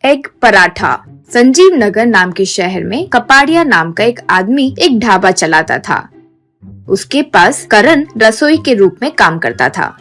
Egg paratha. Sanjeev नगर नाम के शहर में कपाड़िया नाम का एक आदमी एक ढाबा चलाता था। उसके पास करण रसोई के रूप में काम करता था।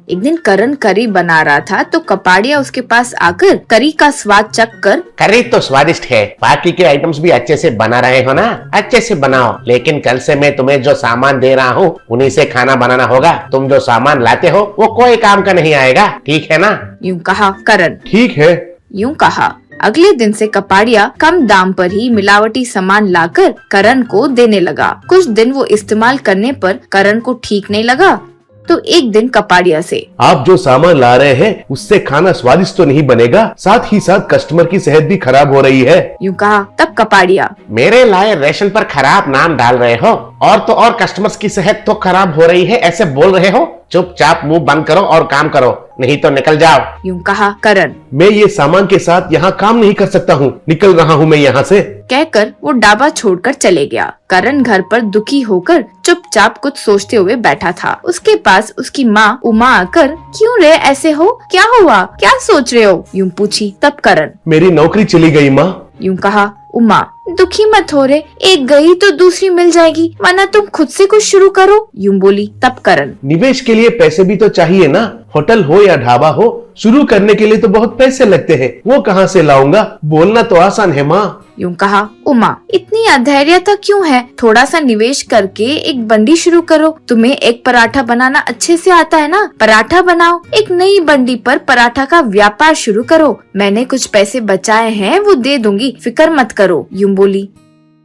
एक दिन करण करी बना रहा था तो कपाड़िया उसके पास आकर करी का स्वाद चख कर, करी तो स्वादिष्ट है, बाकी के आइटम्स भी अच्छे से बना रहे हो ना, अच्छे से बनाओ, लेकिन कल से मैं तुम्हें जो सामान दे रहा हूँ उन्हीं से खाना बनाना होगा। तुम जो सामान लाते हो वो कोई काम का नहीं आएगा, ठीक है ना? यूं कहा करण। ठीक है। यूं कहा। अगले दिन से कपाड़िया कम दाम पर ही मिलावटी सामान लाकर करण को देने लगा। कुछ दिन वो इस्तेमाल करने पर करण को ठीक नहीं लगा तो एक दिन कपाड़िया से, आप जो सामान ला रहे हैं उससे खाना स्वादिष्ट तो नहीं बनेगा, साथ ही साथ कस्टमर की सेहत भी खराब हो रही है। यूं कहा। तब कपाड़िया, मेरे लाए रेशन पर खराब नाम डाल रहे हो और तो और कस्टमर्स की सेहत तो खराब हो रही है ऐसे बोल रहे हो? चुपचाप मुंह बंद करो और काम करो, नहीं तो निकल जाओ। यूं कहा करण। मैं ये सामान के साथ यहाँ काम नहीं कर सकता हूँ, निकल रहा हूँ मैं यहाँ से। कहकर वो ढाबा छोड़कर चले गया। करण घर पर दुखी होकर चुपचाप कुछ सोचते हुए बैठा था। उसके पास उसकी माँ उमा आकर, क्यों रे ऐसे हो, क्या हुआ, क्या सोच रहे हो, यूं पूछी। तब करण, मेरी नौकरी चली गई माँ। यूं कहा। उमा, दुखी मत हो रे, एक गई तो दूसरी मिल जाएगी, वरना तुम खुद से कुछ शुरू करो, यूं बोली। तब करण, निवेश के लिए पैसे भी तो चाहिए ना, होटल हो या ढाबा हो, शुरू करने के लिए तो बहुत पैसे लगते हैं, वो कहाँ से लाऊंगा? बोलना तो आसान है माँ। यूं कहा। उमा, इतनी अधैर्यता क्यों है, थोड़ा सा निवेश करके एक बंडी शुरू करो। तुम्हें एक पराठा बनाना अच्छे से आता है ना, पराठा बनाओ, एक नई बंडी पर पराठा का व्यापार शुरू करो। मैंने कुछ पैसे बचाए हैं वो दे दूंगी, फिक्र मत करो, यूं बोली।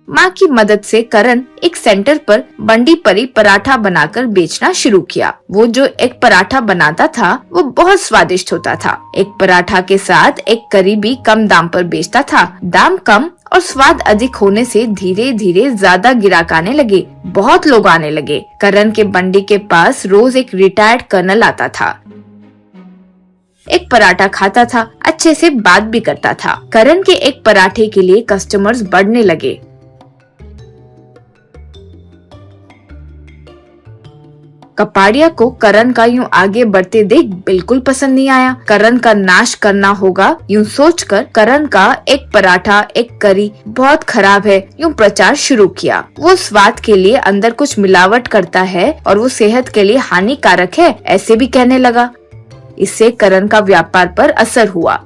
माँ की मदद से करण एक सेंटर पर बंडी पर ही पराठा बनाकर बेचना शुरू किया। वो जो एक पराठा बनाता था वो बहुत स्वादिष्ट होता था। एक पराठा के साथ एक करी भी कम दाम पर बेचता था। दाम कम और स्वाद अधिक होने से धीरे धीरे ज्यादा ग्राहक आने लगे, बहुत लोग आने लगे। करण के बंडी के पास रोज एक रिटायर्ड कर्नल आता था, एक पराठा खाता था, अच्छे से बात भी करता था। करण के एक पराठे के लिए कस्टमर्स बढ़ने लगे। कपाड़िया को करण का यूं आगे बढ़ते देख बिल्कुल पसंद नहीं आया। करण का नाश करना होगा यूं सोचकर करण का एक पराठा एक करी बहुत खराब है यूं प्रचार शुरू किया। वो स्वाद के लिए अंदर कुछ मिलावट करता है और वो सेहत के लिए हानिकारक है ऐसे भी कहने लगा। इससे करण का व्यापार पर असर हुआ।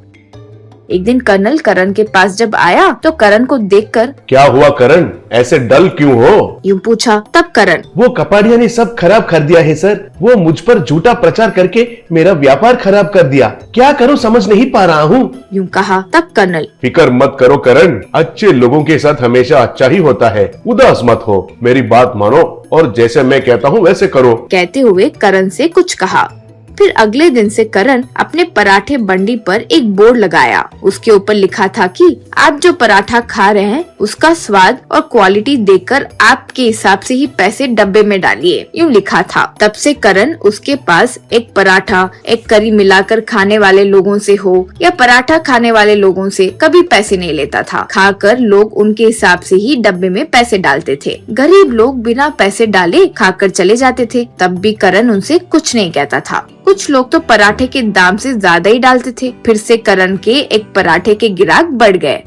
एक दिन कर्नल करण के पास जब आया तो करण को देखकर, क्या हुआ करण, ऐसे डल क्यों हो, यूं पूछा। तब करण, वो कपाड़िया ने सब खराब कर दिया है सर, वो मुझ पर झूठा प्रचार करके मेरा व्यापार खराब कर दिया, क्या करूं समझ नहीं पा रहा हूँ, यूं कहा। तब कर्नल, फिक्र मत करो करण, अच्छे लोगों के साथ हमेशा अच्छा ही होता है, उदास मत हो, मेरी बात मानो और जैसे मैं कहता हूँ वैसे करो। कहते हुए करण से कुछ कहा। फिर अगले दिन से करण अपने पराठे बंडी पर एक बोर्ड लगाया। उसके ऊपर लिखा था कि आप जो पराठा खा रहे हैं उसका स्वाद और क्वालिटी देखकर आपके हिसाब से ही पैसे डब्बे में डालिए, यूं लिखा था। तब से करण उसके पास एक पराठा एक करी मिलाकर खाने वाले लोगों से हो या पराठा खाने वाले लोगों से कभी पैसे नहीं लेता था। खाकर लोग उनके हिसाब से ही डब्बे में पैसे डालते थे। गरीब लोग बिना पैसे डाले खाकर चले जाते थे, तब भी करण उनसे कुछ नहीं कहता था। कुछ लोग तो पराठे के दाम से ज्यादा ही डालते थे। फिर से करण के एक पराठे के ग्राहक बढ़ गए।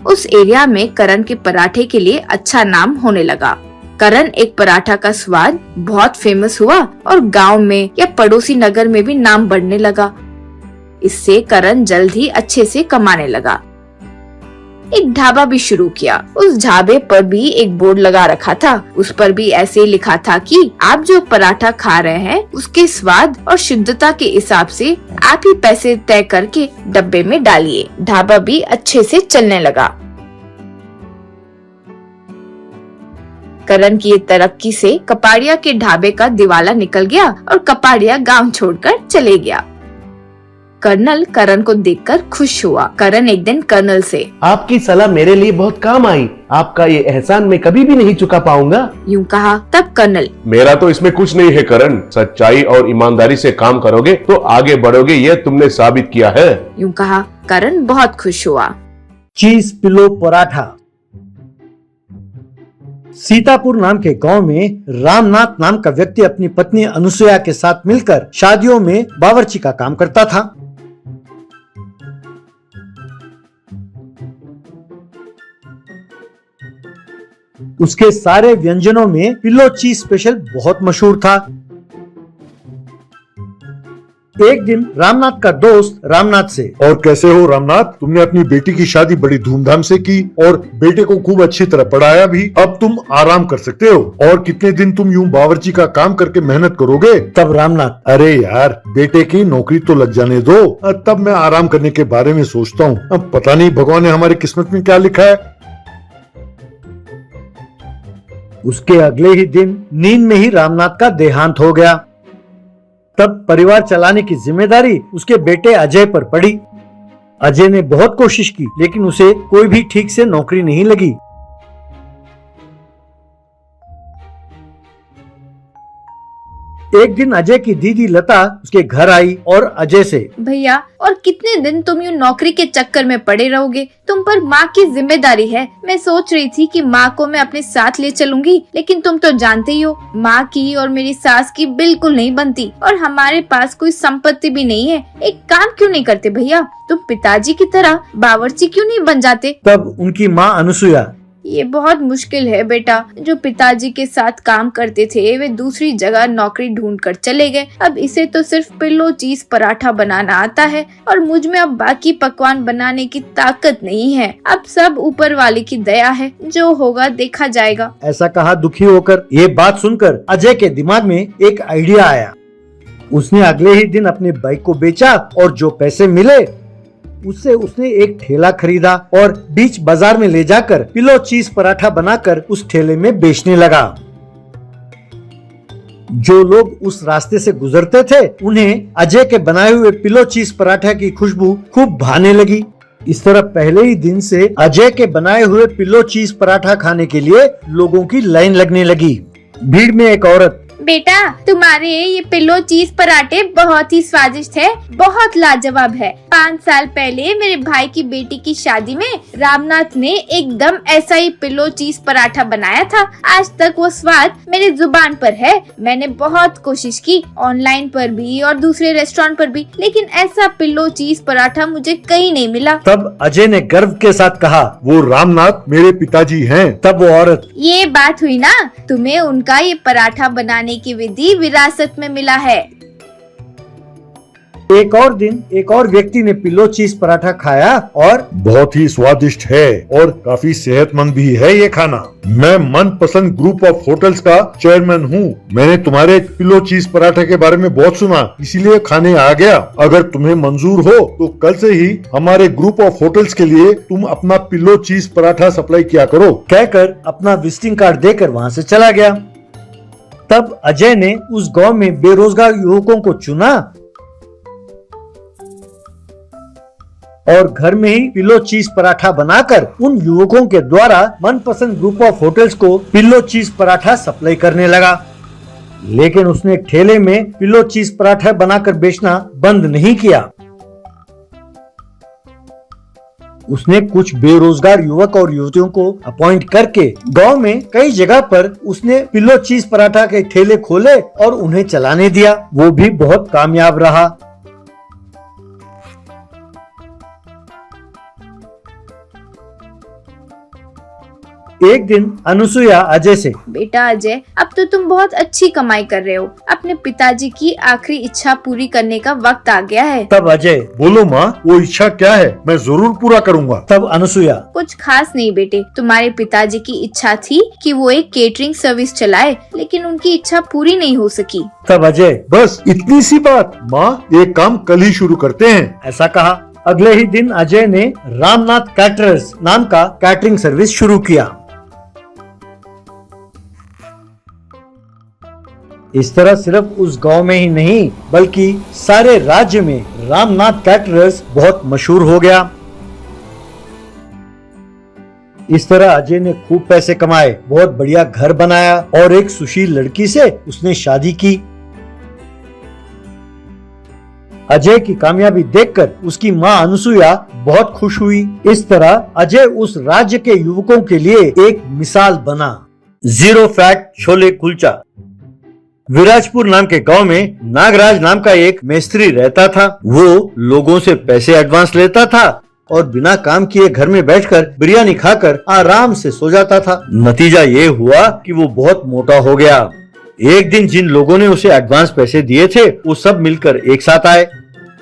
उस एरिया में करण के पराठे के लिए अच्छा नाम होने लगा। करण एक पराठा का स्वाद बहुत फेमस हुआ और गांव में या पड़ोसी नगर में भी नाम बढ़ने लगा। इससे करण जल्द ही अच्छे से कमाने लगा। एक ढाबा भी शुरू किया। उस ढाबे पर भी एक बोर्ड लगा रखा था। उस पर भी ऐसे ही लिखा था कि आप जो पराठा खा रहे हैं उसके स्वाद और शुद्धता के हिसाब से आप ही पैसे तय करके डब्बे में डालिए। ढाबा भी अच्छे से चलने लगा। करण की ये तरक्की से कपाड़िया के ढाबे का दिवाला निकल गया और कपाड़िया गांव छोड़कर चले गया। कर्नल करण को देखकर खुश हुआ। करण एक दिन कर्नल से, आपकी सलाह मेरे लिए बहुत काम आई, आपका ये एहसान मैं कभी भी नहीं चुका पाऊंगा, यूं कहा। तब कर्नल, मेरा तो इसमें कुछ नहीं है करण, सच्चाई और ईमानदारी से काम करोगे तो आगे बढ़ोगे, ये तुमने साबित किया है, यूं कहा। करण बहुत खुश हुआ। चीज पिलो पराठा। सीतापुर नाम के गांव में रामनाथ नाम का व्यक्ति अपनी पत्नी अनुसुया के साथ मिलकर शादियों में बावर्ची का काम करता था। उसके सारे व्यंजनों में पिलो चीज स्पेशल बहुत मशहूर था। एक दिन रामनाथ का दोस्त रामनाथ से, और कैसे हो रामनाथ, तुमने अपनी बेटी की शादी बड़ी धूमधाम से की और बेटे को खूब अच्छी तरह पढ़ाया भी। अब तुम आराम कर सकते हो। और कितने दिन तुम यूं बावर्ची का काम करके मेहनत करोगे? तब रामनाथ, अरे यार, बेटे की नौकरी तो लग जाने दो, तब मैं आराम करने के बारे में सोचता हूँ। अब पता नहीं भगवान ने हमारी किस्मत में क्या लिखा है। उसके अगले ही दिन नींद में ही रामनाथ का देहांत हो गया। तब परिवार चलाने की जिम्मेदारी उसके बेटे अजय पर पड़ी। अजय ने बहुत कोशिश की, लेकिन उसे कोई भी ठीक से नौकरी नहीं लगी। एक दिन अजय की दीदी लता उसके घर आई और अजय से, भैया और कितने दिन तुम यूँ नौकरी के चक्कर में पड़े रहोगे? तुम पर माँ की जिम्मेदारी है। मैं सोच रही थी कि माँ को मैं अपने साथ ले चलूंगी, लेकिन तुम तो जानते ही हो माँ की और मेरी सास की बिल्कुल नहीं बनती, और हमारे पास कोई संपत्ति भी नहीं है। एक काम क्यों नहीं करते भैया? तुम पिताजी की तरह बावर्ची क्यों नहीं बन जाते? तब उनकी माँ अनुसुया, ये बहुत मुश्किल है बेटा। जो पिताजी के साथ काम करते थे वे दूसरी जगह नौकरी ढूंढ कर चले गए। अब इसे तो सिर्फ पिल्लो चीज पराठा बनाना आता है और मुझ में अब बाकी पकवान बनाने की ताकत नहीं है। अब सब ऊपर वाले की दया है, जो होगा देखा जाएगा। ऐसा कहा दुखी होकर। ये बात सुनकर अजय के दिमाग में एक आइडिया आया। उसने अगले ही दिन अपने बाइक को बेचा और जो पैसे मिले उससे उसने एक ठेला खरीदा और बीच बाजार में ले जाकर पिलो चीज पराठा बनाकर उस ठेले में बेचने लगा। जो लोग उस रास्ते से गुजरते थे उन्हें अजय के बनाए हुए पिलो चीज पराठा की खुशबू खूब भाने लगी। इस तरह पहले ही दिन से अजय के बनाए हुए पिलो चीज पराठा खाने के लिए लोगों की लाइन लगने लगी। भीड़ में एक औरत, बेटा तुम्हारे ये पिल्लो चीज पराठे बहुत ही स्वादिष्ट है, बहुत लाजवाब है। 5 साल पहले मेरे भाई की बेटी की शादी में रामनाथ ने एकदम ऐसा ही पिल्लो चीज पराठा बनाया था। आज तक वो स्वाद मेरे जुबान पर है। मैंने बहुत कोशिश की, ऑनलाइन पर भी और दूसरे रेस्टोरेंट पर भी, लेकिन ऐसा पिल्लो चीज पराठा मुझे कहीं नहीं मिला। तब अजय ने गर्व के साथ कहा, वो रामनाथ मेरे पिताजी हैं। तब वो औरत, ये बात हुई ना, तुम्हें उनका ये पराठा बनाने की विधि विरासत में मिला है। एक और दिन एक और व्यक्ति ने पिलो चीज पराठा खाया और बहुत ही स्वादिष्ट है और काफी सेहतमंद भी है ये खाना। मैं मनपसंद ग्रुप ऑफ होटल्स का चेयरमैन हूँ। मैंने तुम्हारे पिलो चीज पराठे के बारे में बहुत सुना, इसीलिए खाने आ गया। अगर तुम्हें मंजूर हो तो कल से ही हमारे ग्रुप ऑफ होटल्स के लिए तुम अपना पिलो चीज पराठा सप्लाई किया करो। कहकर अपना विजिटिंग कार्ड देकर वहाँ से चला गया। तब अजय ने उस गांव में बेरोजगार युवकों को चुना और घर में ही पिलो चीज पराठा बनाकर उन युवकों के द्वारा मनपसंद ग्रुप ऑफ होटल्स को पिलो चीज पराठा सप्लाई करने लगा। लेकिन उसने ठेले में पिलो चीज पराठा बनाकर बेचना बंद नहीं किया। उसने कुछ बेरोजगार युवक और युवतियों को अपॉइंट करके गांव में कई जगह पर उसने पिलो चीज पराठा के ठेले खोले और उन्हें चलाने दिया। वो भी बहुत कामयाब रहा। एक दिन अनुसुया अजय से, बेटा अजय, अब तो तुम बहुत अच्छी कमाई कर रहे हो। अपने पिताजी की आखिरी इच्छा पूरी करने का वक्त आ गया है। तब अजय, बोलो माँ, वो इच्छा क्या है? मैं जरूर पूरा करूँगा। तब अनुसुया, कुछ खास नहीं बेटे, तुम्हारे पिताजी की इच्छा थी कि वो एक केटरिंग सर्विस चलाए, लेकिन उनकी इच्छा पूरी नहीं हो सकी। तब अजय, बस इतनी सी बात माँ, ये काम कल ही शुरू करते हैं। ऐसा कहा। अगले ही दिन अजय ने रामनाथ कैटरर्स नाम का कैटरिंग सर्विस शुरू किया। इस तरह सिर्फ उस गांव में ही नहीं बल्कि सारे राज्य में रामनाथ कैटरर्स बहुत मशहूर हो गया। इस तरह अजय ने खूब पैसे कमाए, बहुत बढ़िया घर बनाया और एक सुशील लड़की से उसने शादी की। अजय की कामयाबी देखकर उसकी माँ अनुसुया बहुत खुश हुई। इस तरह अजय उस राज्य के युवकों के लिए एक मिसाल बना। Zero fat chole kulcha. विराजपुर नाम के गांव में नागराज नाम का एक मिस्त्री रहता था। वो लोगों से पैसे एडवांस लेता था और बिना काम किए घर में बैठकर बिरयानी खाकर आराम से सो जाता था। नतीजा ये हुआ कि वो बहुत मोटा हो गया। एक दिन जिन लोगों ने उसे एडवांस पैसे दिए थे वो सब मिलकर एक साथ आए।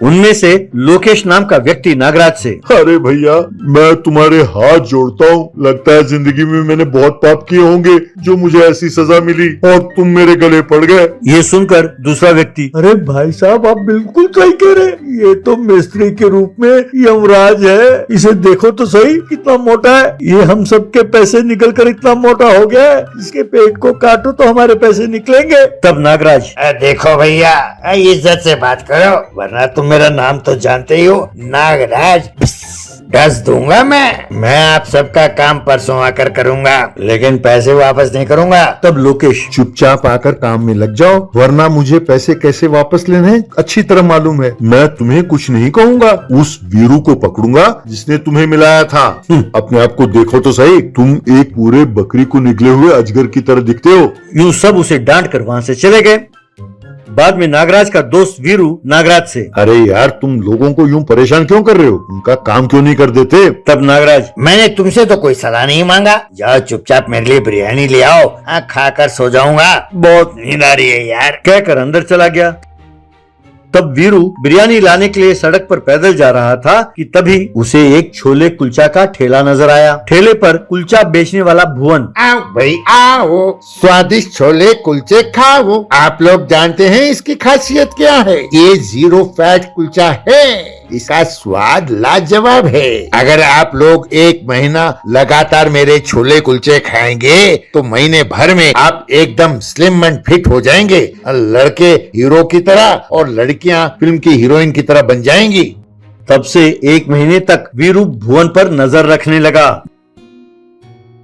उनमें से लोकेश नाम का व्यक्ति नागराज से, अरे भैया, मैं तुम्हारे हाथ जोड़ता हूँ। लगता है जिंदगी में मैंने बहुत पाप किए होंगे जो मुझे ऐसी सजा मिली और तुम मेरे गले पड़ गए। ये सुनकर दूसरा व्यक्ति, अरे भाई साहब, आप बिल्कुल सही कह रहे हैं। ये तो मिस्त्री के रूप में यमराज है। इसे देखो तो सही, कितना मोटा है। ये हम सबके पैसे निकल कर इतना मोटा हो गया है। इसके पेट को काटो तो हमारे पैसे निकलेंगे। तब नागराज, देखो भैया, इज्जत से बात करो, वरना तुम मेरा नाम तो जानते ही हो, नागराज। डस दूंगा मैं आप सबका काम परसों आकर करूंगा, लेकिन पैसे वापस नहीं करूंगा। तब लोकेश, चुपचाप आकर काम में लग जाओ, वरना मुझे पैसे कैसे वापस लेने हैं अच्छी तरह मालूम है। मैं तुम्हें कुछ नहीं कहूंगा। उस वीरू को पकड़ूंगा जिसने तुम्हें मिलाया था। अपने आप को देखो तो सही, तुम एक पूरे बकरी को निकले हुए अजगर की तरह दिखते हो। यूं सब उसे डांट कर वहाँ से चले गए। बाद में नागराज का दोस्त वीरू नागराज से, अरे यार, तुम लोगों को यूं परेशान क्यों कर रहे हो? उनका काम क्यों नहीं कर देते? तब नागराज, मैंने तुमसे तो कोई सलाह नहीं मांगा। जाओ चुपचाप मेरे लिए बिरयानी ले आओ, खाकर सो जाऊंगा। बहुत नींद आ रही है यार। कहकर अंदर चला गया। तब वीरू बिरयानी लाने के लिए सड़क पर पैदल जा रहा था कि तभी उसे एक छोले कुलचा का ठेला नजर आया। ठेले पर कुलचा बेचने वाला भुवन, आओ भाई आओ, स्वादिष्ट छोले कुलचे खाओ। आप लोग जानते हैं इसकी खासियत क्या है? ये जीरो फैट कुलचा है। इसका स्वाद लाजवाब है। अगर आप लोग एक महीना लगातार मेरे छोले कुलचे खाएंगे तो महीने भर में आप एकदम स्लिम एंड फिट हो जाएंगे। लड़के हीरो की तरह और लड़कियां फिल्म की हीरोइन की तरह बन जाएंगी। तब से एक महीने तक वीरू भुवन पर नजर रखने लगा।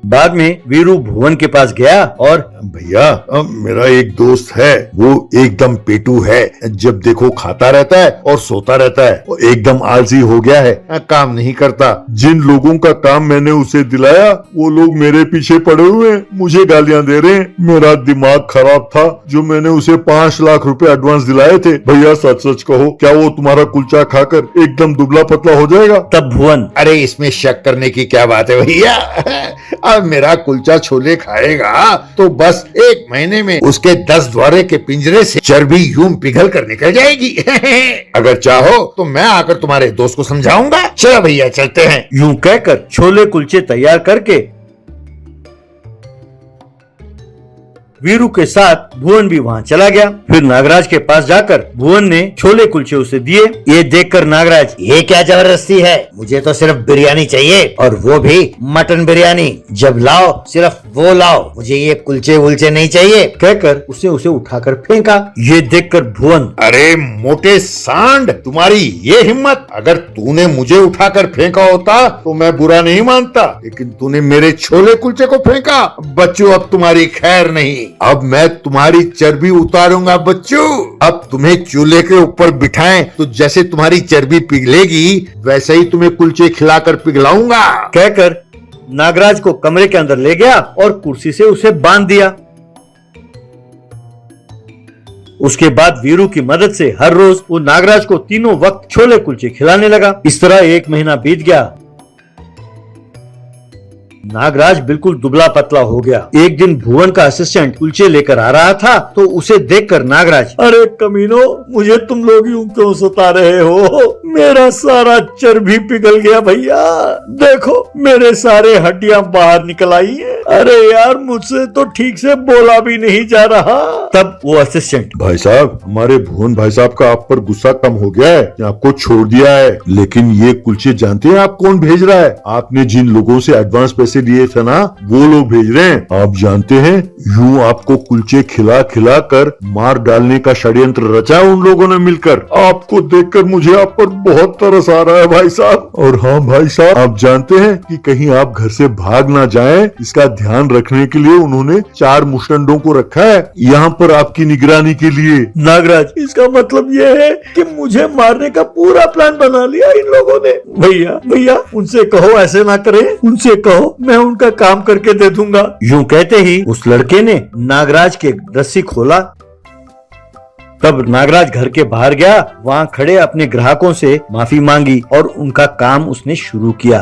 बाद में वीरू भुवन के पास गया और, भैया, मेरा एक दोस्त है, वो एकदम पेटू है। जब देखो खाता रहता है और सोता रहता है और एकदम आलसी हो गया है, काम नहीं करता। जिन लोगों का काम मैंने उसे दिलाया वो लोग मेरे पीछे पड़े हुए हैं, मुझे गालियां दे रहे हैं। मेरा दिमाग खराब था जो मैंने उसे 5 लाख रुपए एडवांस दिलाए थे। भैया, सच सच कहो, क्या वो तुम्हारा कुलचा खाकर एकदम दुबला पतला हो जाएगा? तब भुवन, अरे इसमें शक करने की क्या बात है भैया। अब मेरा कुलचा छोले खाएगा तो बस एक महीने में उसके 10 द्वारे के पिंजरे से चर्बी यूं पिघल कर निकल जाएगी। अगर चाहो तो मैं आकर तुम्हारे दोस्त को समझाऊंगा। चलो भैया, चलते हैं। यूं कहकर छोले कुलचे तैयार करके वीरू के साथ भुवन भी वहाँ चला गया। फिर नागराज के पास जाकर भुवन ने छोले कुलचे उसे दिए। ये देखकर नागराज, ये क्या जबरदस्ती है? मुझे तो सिर्फ बिरयानी चाहिए, और वो भी मटन बिरयानी। जब लाओ सिर्फ वो लाओ, मुझे ये कुलचे वुलचे नहीं चाहिए। कहकर उसने उसे उठाकर फेंका। ये देखकर भुवन, अरे मोटे सांड, तुम्हारी ये हिम्मत! अगर तूने मुझे उठाकर फेंका होता तो मैं बुरा नहीं मानता, लेकिन तूने मेरे छोले कुलचे को फेंका। बच्चों, अब तुम्हारी खैर नहीं। अब मैं तुम्हारी चर्बी उतारूंगा बच्चों। अब तुम्हें चूल्हे के ऊपर बिठाएं तो जैसे तुम्हारी चर्बी पिघलेगी वैसे ही तुम्हें कुलचे खिलाकर पिघलाऊंगा। कहकर नागराज को कमरे के अंदर ले गया और कुर्सी से उसे बांध दिया। उसके बाद वीरू की मदद से हर रोज वो नागराज को तीनों वक्त छोले कुलचे खिलाने लगा। इस तरह एक महीना बीत गया। नागराज बिल्कुल दुबला पतला हो गया। एक दिन भुवन का असिस्टेंट कुलचे लेकर आ रहा था तो उसे देखकर नागराज, अरे कमीनो, मुझे तुम लोग यूं क्यों सता रहे हो? मेरा सारा चर्बी पिघल गया भैया। देखो, मेरे सारे हड्डियां बाहर निकल आई है। अरे यार, मुझसे तो ठीक से बोला भी नहीं जा रहा। तब वो असिस्टेंट, भाई साहब, हमारे भुवन भाई साहब का आप पर गुस्सा कम हो गया है, आपको छोड़ दिया है। लेकिन ये कुलचे जानते हैं आप कौन भेज रहा है? आपने जिन लोगों से एडवांस पैसे दिए थे ना, वो लोग भेज रहे हैं। आप जानते हैं, यूं आपको कुलचे खिला खिला कर मार डालने का षड्यंत्र रचा उन लोगों ने मिलकर। आपको देखकर मुझे आप पर बहुत तरस आ रहा है भाई साहब। और हाँ भाई साहब, आप जानते हैं कि कहीं आप घर से भाग ना जाएं, इसका ध्यान रखने के लिए उन्होंने 4 मुस्टंडों को रखा है यहाँ पर आपकी निगरानी के लिए। नागराज, इसका मतलब ये है कि मुझे मारने का पूरा प्लान बना लिया इन लोगों ने। भैया भैया, उनसे कहो ऐसे ना करें, उनसे कहो मैं उनका काम करके दे दूंगा। यूं कहते ही उस लड़के ने नागराज के रस्सी खोला। तब नागराज घर के बाहर गया, वहाँ खड़े अपने ग्राहकों से माफी मांगी और उनका काम उसने शुरू किया।